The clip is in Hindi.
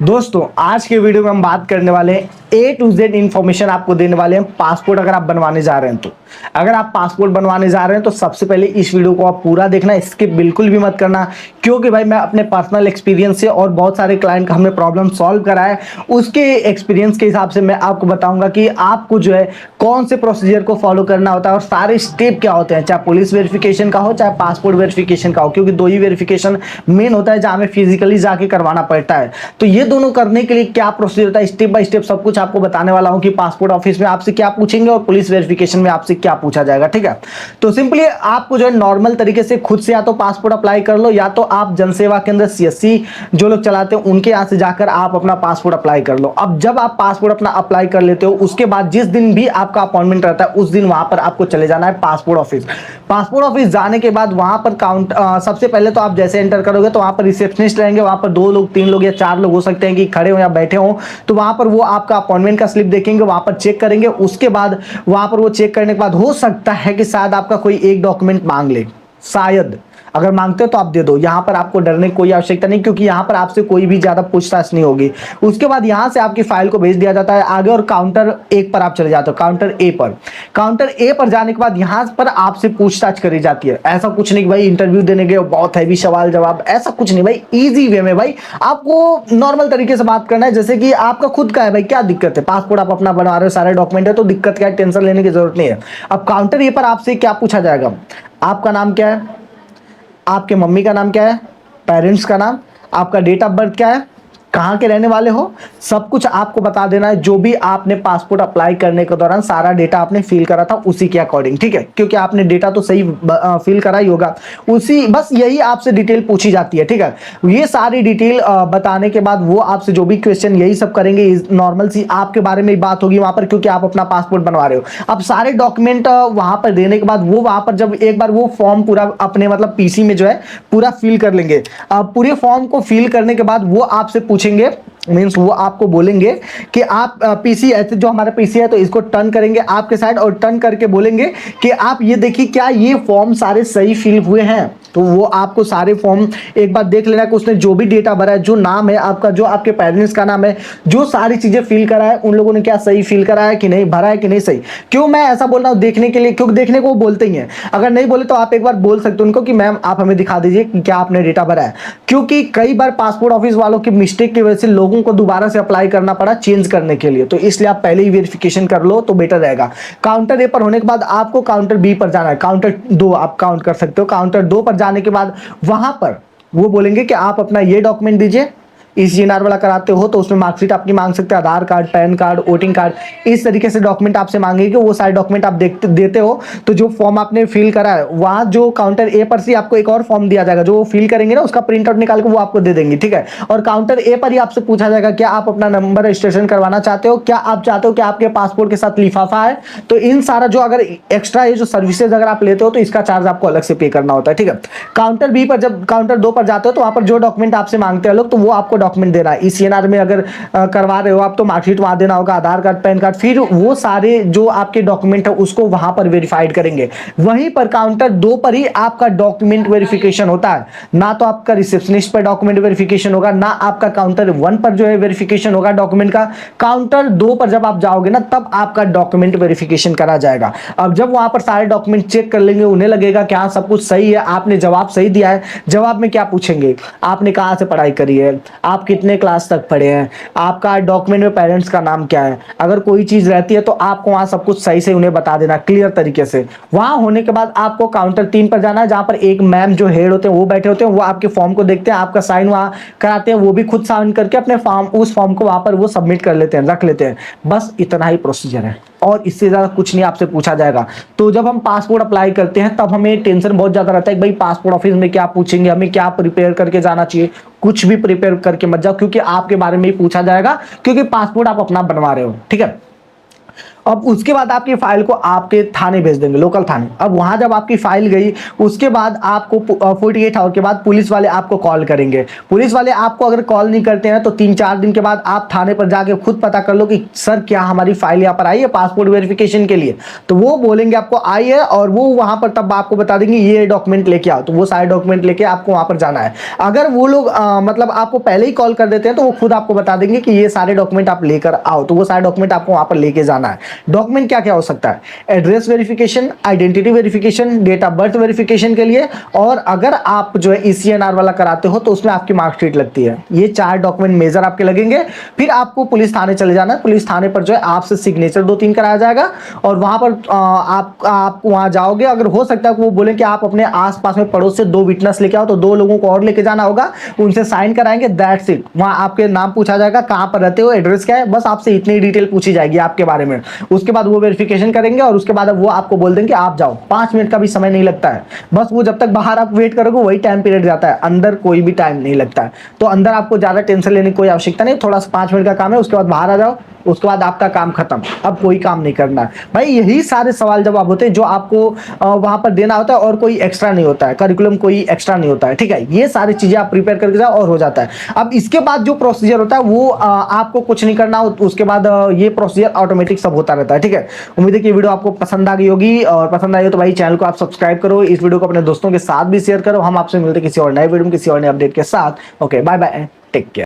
दोस्तों आज के वीडियो में हम बात करने वाले हैं ए टू जेड इंफॉर्मेशन आपको देने वाले हैं पासपोर्ट अगर आप बनवाने जा रहे हैं तो। अगर आप पासपोर्ट बनवाने जा रहे हैं तो सबसे पहले इस वीडियो को आप पूरा देखना, स्किप बिल्कुल भी मत करना, क्योंकि भाई मैं अपने पर्सनल एक्सपीरियंस से और बहुत सारे क्लाइंट का हमने प्रॉब्लम सॉल्व करा है, उसके एक्सपीरियंस के हिसाब से मैं आपको बताऊंगा कि आपको जो है कौन से प्रोसीजर को फॉलो करना होता है और सारे स्टेप क्या होते हैं, चाहे पुलिस वेरिफिकेशन का हो चाहे पासपोर्ट वेरिफिकेशन का हो, क्योंकि दो ही वेरिफिकेशन मेन होता है जहां हमें फिजिकली जाके करवाना पड़ता है। तो ये दोनों करने के लिए क्या प्रोसीजर होता है, स्टेप बाय स्टेप सब कुछ आपको बताने वाला हूं कि पासपोर्ट ऑफिस में आपसे क्या पूछेंगे और पुलिस वेरिफिकेशन में आपसे क्या पूछा जाएगा। ठीक है, तो सिंपली आपको जो है नॉर्मल तरीके से खुद से या तो पासपोर्ट अप्लाई कर लो या तो आप जनसेवा केंद्र सीएससी जो लोग चलाते हैं उनके यहां से जाकर आप अपना पासपोर्ट अप्लाई कर लो। अब जब आप पासपोर्ट अपना अप्लाई कर लेते हो उसके बाद जिस दिन भी आपका अपॉइंटमेंट रहता है उस दिन वहां पर आपको चले जाना है पासपोर्ट ऑफिस। पासपोर्ट ऑफिस जाने के बाद वहां पर सबसे पहले तो आप जैसे एंटर करोगे तो वहां पर रिसेप्शनिस्ट रहेंगे, वहां पर 2 लोग 3 लोग या 4 लोग हो सकते हैं कि खड़े हो या बैठे हो, तो वहां पर वो आपका अपॉइंटमेंट का स्लिप देखेंगे, वहां पर चेक करेंगे। उसके बाद वहां पर वो चेक करने के बाद हो सकता है कि शायद आपका कोई एक डॉक्यूमेंट मांग ले, शायद अगर मांगते हो तो आप दे दो। यहां पर आपको डरने की कोई आवश्यकता नहीं, क्योंकि यहां पर आपसे कोई भी ज्यादा पूछताछ नहीं होगी। उसके बाद यहां से आपकी फाइल को भेज दिया जाता है आगे और काउंटर 1 पर आप चले जाते हो, काउंटर ए पर। काउंटर ए पर जाने के बाद यहां पर आपसे पूछताछ करी जाती है। ऐसा कुछ नहीं भाई इंटरव्यू देने गए बहुत हैवी सवाल जवाब, ऐसा कुछ नहीं भाई, इजी वे में भाई आपको नॉर्मल तरीके से बात करना है जैसे कि आपका खुद का है। भाई क्या दिक्कत है, पासपोर्ट आप अपना बनवा रहे हो, सारे डॉक्यूमेंट है, तो दिक्कत क्या है, टेंशन लेने की जरूरत नहीं है। अब काउंटर ए पर आपसे क्या पूछा जाएगा, आपका नाम क्या है, आपके मम्मी का नाम क्या है, पेरेंट्स का नाम, आपका डेट ऑफ बर्थ क्या है, कहाँ के रहने वाले हो, सब कुछ आपको बता देना है। जो भी आपने पासपोर्ट अप्लाई करने के दौरान सारा डेटा आपने फिल करा था उसी के अकॉर्डिंग, ठीक है, क्योंकि आपने डेटा तो सही फिल करा ही होगा, उसी बस यही आपसे डिटेल पूछी जाती है। ठीक है, ये सारी डिटेल बताने के बाद वो आपसे जो भी क्वेश्चन यही सब करेंगे, नॉर्मल सी आपके बारे में बात होगी वहां पर, क्योंकि आप अपना पासपोर्ट बनवा रहे हो। अब सारे डॉक्यूमेंट वहां पर देने के बाद वो वहां पर जब एक बार वो फॉर्म पूरा अपने मतलब पीसी में जो है पूरा फिल कर लेंगे, पूरे फॉर्म को फिल करने के बाद वो आपसे पूछेंगे, मींस वो आपको बोलेंगे कि आप पीसी ऐसे जो हमारा पीसी है तो इसको टर्न करेंगे आपके साइड और टर्न करके बोलेंगे कि आप ये देखिए क्या ये फॉर्म सारे सही फिल हुए हैं। तो वो आपको सारे फॉर्म एक बार देख लेना कि उसने जो भी डेटा भरा है, जो नाम है आपका, जो आपके पेरेंट्स का नाम है, जो सारी चीजें फिल करा है उन लोगों ने क्या सही फिल करा है कि नहीं, भरा है कि नहीं सही। क्यों मैं ऐसा बोल रहा हूं, देखने के लिए, क्योंकि देखने को वो बोलते ही हैं। अगर नहीं बोले तो आप एक बार बोल सकते हो उनको कि मैम आप हमें दिखा दीजिए कि क्या आपने डेटा भरा है, क्योंकि कई बार पासपोर्ट ऑफिस वालों की मिस्टेक की वजह से लोगों को दोबारा से अप्लाई करना पड़ा चेंज करने के लिए, तो इसलिए आप पहले ही वेरिफिकेशन कर लो तो बेटर रहेगा। काउंटर ए पर होने के बाद आपको काउंटर बी पर जाना है, काउंटर 2 आप काउंट कर सकते हो। काउंटर 2 पर जाने के बाद वहां पर वो बोलेंगे कि आप अपना ये डॉक्यूमेंट दीजिए, ईसीएनआर वाला कराते हो तो उसमें मार्कशीट आपकी मांग सकते हैं, Aadhaar card, PAN card, voting card, इस तरीके से डॉक्यूमेंट आपसे मांगेंगे। वो सारे डॉक्यूमेंट आप देते हो तो जो फॉर्म आपने फिल करा है वहां जो काउंटर ए पर से आपको एक और फॉर्म दिया जाएगा, जो वो फिल करेंगे ना उसका प्रिंट आउट निकाल के वो आपको दे देंगे। ठीक है, और काउंटर ए पर ही आपसे पूछा जाएगा क्या आप अपना नंबर रजिस्ट्रेशन करवाना चाहते हो, क्या आप चाहते हो कि आपके पासपोर्ट के साथ लिफाफा है। तो इन सारा जो अगर एक्स्ट्रा ये जो सर्विसेज अगर आप लेते हो तो इसका चार्ज आपको अलग से पे करना होता है। ठीक है, काउंटर बी पर जब काउंटर 2 पर जाते हो तो वहां पर जो डॉक्यूमेंट आपसे मांगते हैं लोग तो वो आपको डॉक्यूमेंट देना है। सीएनआर में अगर करवा रहे हो आप तो मार्कशीट वहां देना होगा, आधार कार्ड, पैन कार्ड, फिर वो सारे जो आपके डॉक्यूमेंट है उसको वहां पर वेरीफाइड करेंगे। वहीं पर काउंटर 2 पर ही आपका डॉक्यूमेंट वेरिफिकेशन होता है, ना तो आपका रिसेप्शनिस्ट पर डॉक्यूमेंट वेरिफिकेशन होगा, ना आपका काउंटर 1 पर जो है वेरिफिकेशन होगा डॉक्यूमेंट का। काउंटर 2 पर जब आप जाओगे ना तब आपका डॉक्यूमेंट वेरिफिकेशन करा जाएगा। अब जब वहां पर सारे डॉक्यूमेंट चेक कर लेंगे, उन्हें लगेगा कि हाँ सब कुछ सही है, आपने जवाब सही दिया है। जवाब में क्या पूछेंगे, आपने कहां से पढ़ाई करी है, आप कितने क्लास तक पढ़े हैं, आपका डॉक्यूमेंट में पेरेंट्स का नाम क्या है, अगर कोई चीज रहती है तो आपको वहां सब कुछ सही से उन्हें बता देना क्लियर तरीके से। वहां होने के बाद आपको काउंटर 3 पर जाना है, जहां पर एक मैम जो हेड होते हैं वो बैठे होते हैं, वो आपके फॉर्म को देखते हैं, आपका साइन वहां कराते हैं, वो भी खुद साइन करके अपने फॉर्म उस फॉर्म को वहां पर वो सबमिट कर लेते हैं, रख लेते हैं। बस इतना ही प्रोसीजर है और इससे ज्यादा कुछ नहीं आपसे पूछा जाएगा। तो जब हम पासपोर्ट अप्लाई करते हैं तब हमें टेंशन बहुत ज्यादा रहता है कि भाई पासपोर्ट ऑफिस में क्या पूछेंगे, हमें क्या प्रिपेयर करके जाना चाहिए। कुछ भी प्रिपेयर करके मत जाओ, क्योंकि आपके बारे में ही पूछा जाएगा, क्योंकि पासपोर्ट आप अपना बनवा रहे हो। ठीक है, अब उसके बाद आपकी फाइल को आपके थाने भेज देंगे, लोकल थाने। अब वहां जब आपकी फाइल गई, उसके बाद आपको 48 आवर के बाद पुलिस वाले आपको कॉल करेंगे। पुलिस वाले आपको अगर कॉल नहीं करते हैं तो 3-4 दिन के बाद आप थाने पर जाके खुद पता कर लो कि सर क्या हमारी फाइल यहाँ पर आई है पासपोर्ट वेरिफिकेशन के लिए, तो वो बोलेंगे आपको आई है, और वो वहां पर तब आपको बता देंगे ये डॉक्यूमेंट लेके आओ, तो वो सारे डॉक्यूमेंट लेके आपको वहां पर जाना है। अगर वो लोग मतलब आपको पहले ही कॉल कर देते हैं तो वो खुद आपको बता देंगे कि ये सारे डॉक्यूमेंट आप लेकर आओ, तो वो सारे डॉक्यूमेंट आपको वहां पर लेके जाना है। डॉक्यूमेंट क्या क्या हो सकता है? Address verification, identity verification, date of birth verification के लिए, और अगर आप जो है ECNR वाला कराते हो तो उसमें आपकी मार्कशीट लगती है। ये 4 डॉक्यूमेंट मेजर आपके लगेंगे। फिर आपको पुलिस थाने चले जाना है। पुलिस थाने पर जो है आपसे सिग्नेचर 2-3 कराया जाएगा, और वहां पर आप वहां जाओगे। अगर हो सकता है कि वो बोले कि आप अपने आसपास में पड़ोस से 2 विटनेस लेके आओ, तो 2 लोगों को और लेके जाना होगा, उनसे साइन कराएंगे, दैट्स इट। वहां आपके नाम पूछा जाएगा, कहां पर रहते हो, एड्रेस क्या है, बस आपसे इतनी डिटेल पूछी जाएगी आपके बारे में। उसके बाद वो वेरिफिकेशन करेंगे, और उसके बाद वो आपको बोल देंगे आप जाओ। 5 मिनट का भी समय नहीं लगता है, बस वो जब तक बाहर आप वेट करोगे वही टाइम पीरियड जाता है, अंदर कोई भी टाइम नहीं लगता है। तो अंदर आपको ज्यादा टेंशन लेने की कोई आवश्यकता नहीं, थोड़ा सा 5 मिनट का काम है, उसके बाद बाहर आ जाओ, उसके बाद आपका काम खत्म, अब कोई काम नहीं करना है भाई। यही सारे सवाल जवाब होते हैं जो आपको वहां पर देना होता है, और कोई एक्स्ट्रा नहीं होता है, करिकुलम कोई एक्स्ट्रा नहीं होता है, ठीक है। ये सारी चीजें आप प्रिपेयर करके जाओ और हो जाता है। अब इसके बाद जो प्रोसीजर होता है वो आपको कुछ नहीं करना, उसके बाद ये प्रोसीजर ऑटोमेटिक सब होता रहता है, ठीक है। उम्मीद है कि वीडियो आपको पसंद आ गई होगी, और पसंद आई हो तो भाई चैनल को आप सब्सक्राइब करो, इस वीडियो को अपने दोस्तों के साथ भी शेयर करो। हम आपसे मिलते किसी और नए वीडियो में किसी और नए अपडेट के साथ। Okay, bye bye, take care.